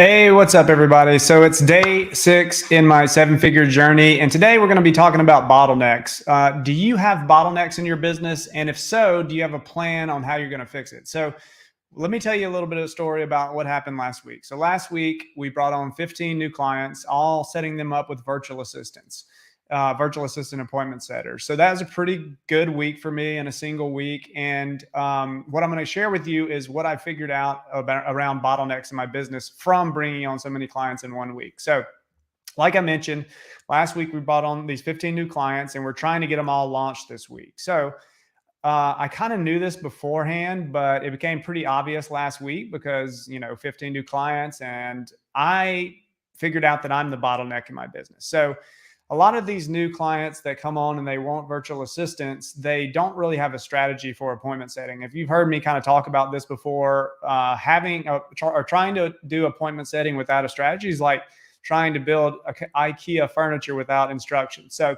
Hey, what's up, everybody? So it's day 6 in my 7-figure journey, and today we're going to be talking about bottlenecks. Do you have bottlenecks in your business? And if so, do you have a plan on how you're going to fix it? So let me tell you a little bit of a story about what happened last week. So last week, we brought on 15 new clients, all setting them up with virtual assistants. Virtual assistant appointment setters. So that was a pretty good week for me in a single week. And what I'm going to share with you is what I figured out around bottlenecks in my business from bringing on so many clients in one week. So like I mentioned, last week we brought on these 15 new clients and we're trying to get them all launched this week. So I kind of knew this beforehand, but it became pretty obvious last week because, 15 new clients, and I figured out that I'm the bottleneck in my business. So a lot of these new clients that come on and they want virtual assistants, they don't really have a strategy for appointment setting. If you've heard me kind of talk about this before, trying to do appointment setting without a strategy is like trying to build IKEA furniture without instructions. So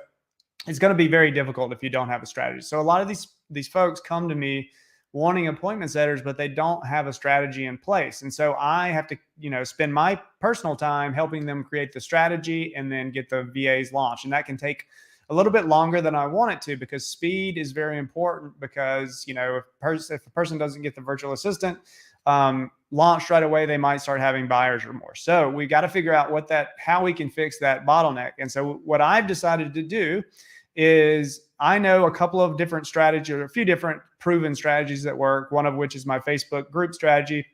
it's going to be very difficult if you don't have a strategy. So a lot of these folks come to me wanting appointment setters, but they don't have a strategy in place. And so I have to, spend my personal time helping them create the strategy and then get the VAs launched. And that can take a little bit longer than I want it to, because speed is very important. Because, if a person doesn't get the virtual assistant launched right away, they might start having buyer's remorse. So we got to figure out how we can fix that bottleneck. And so what I've decided to do is, I know a couple of different strategies, or a few different proven strategies that work, one of which is my Facebook group strategy,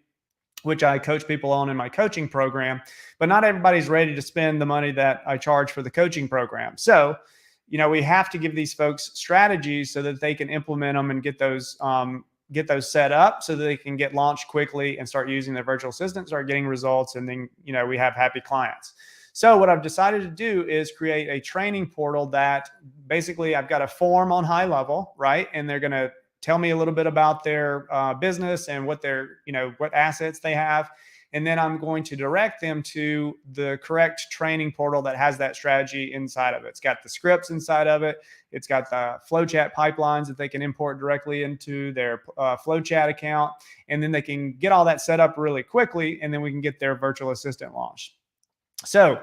which I coach people on in my coaching program. But not everybody's ready to spend the money that I charge for the coaching program. So, we have to give these folks strategies so that they can implement them and get those set up so that they can get launched quickly and start using their virtual assistant, start getting results, and then, we have happy clients. So what I've decided to do is create a training portal that basically I've got a form on high level, right? And they're going to tell me a little bit about their business and what what assets they have. And then I'm going to direct them to the correct training portal that has that strategy inside of it. It's got the scripts inside of it. It's got the FlowChat pipelines that they can import directly into their FlowChat account. And then they can get all that set up really quickly. And then we can get their virtual assistant launched. So,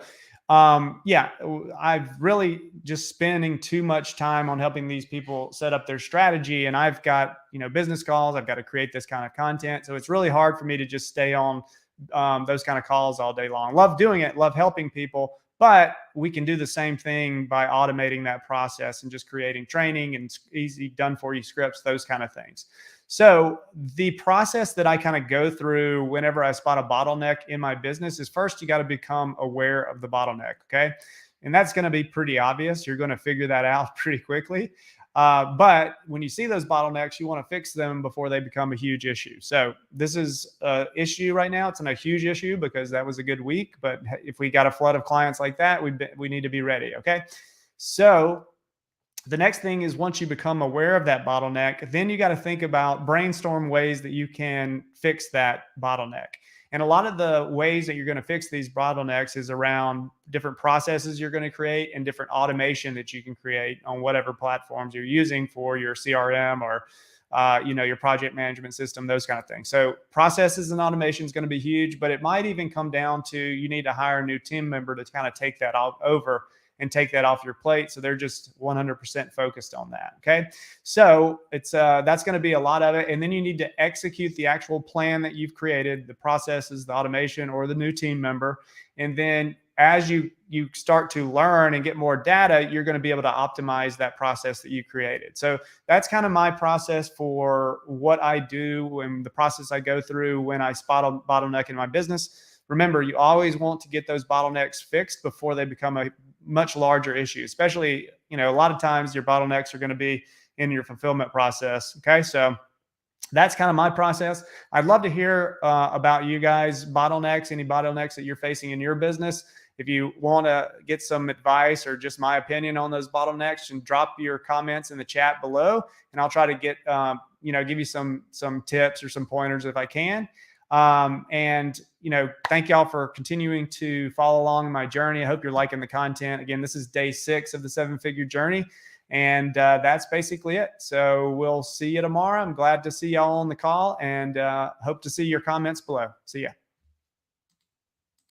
I've really just spending too much time on helping these people set up their strategy. And I've got, business calls. I've got to create this kind of content. So it's really hard for me to just stay on those kind of calls all day long. Love doing it, love helping people, but we can do the same thing by automating that process and just creating training and easy done for you scripts, those kind of things. So the process that I kind of go through whenever I spot a bottleneck in my business is, first, you got to become aware of the bottleneck. Okay. And that's going to be pretty obvious. You're going to figure that out pretty quickly. But when you see those bottlenecks, you want to fix them before they become a huge issue. So this is an issue right now. It's not a huge issue because that was a good week. But if we got a flood of clients like that, we need to be ready. Okay. So the next thing is, once you become aware of that bottleneck, then you got to think about, brainstorm ways that you can fix that bottleneck. And a lot of the ways that you're going to fix these bottlenecks is around different processes you're going to create and different automation that you can create on whatever platforms you're using for your CRM or your project management system, those kind of things. So processes and automation is going to be huge, but it might even come down to, you need to hire a new team member to kind of take that over and take that off your plate. So they're just 100% focused on that. Okay. So it's that's going to be a lot of it. And then you need to execute the actual plan that you've created, the processes, the automation, or the new team member. And then as you start to learn and get more data, you're going to be able to optimize that process that you created. So that's kind of my process for what I do and the process I go through when I spot a bottleneck in my business. Remember, you always want to get those bottlenecks fixed before they become a much larger issue, especially, a lot of times your bottlenecks are going to be in your fulfillment process. Okay. So that's kind of my process. I'd love to hear about you guys, any bottlenecks that you're facing in your business. If you want to get some advice or just my opinion on those bottlenecks, and drop your comments in the chat below, and I'll try to get, give you some tips or some pointers if I can. Thank y'all for continuing to follow along in my journey. I hope you're liking the content. Again, this is day 6 of the 7-figure journey. And that's basically it. So we'll see you tomorrow. I'm glad to see y'all on the call, and hope to see your comments below. See ya.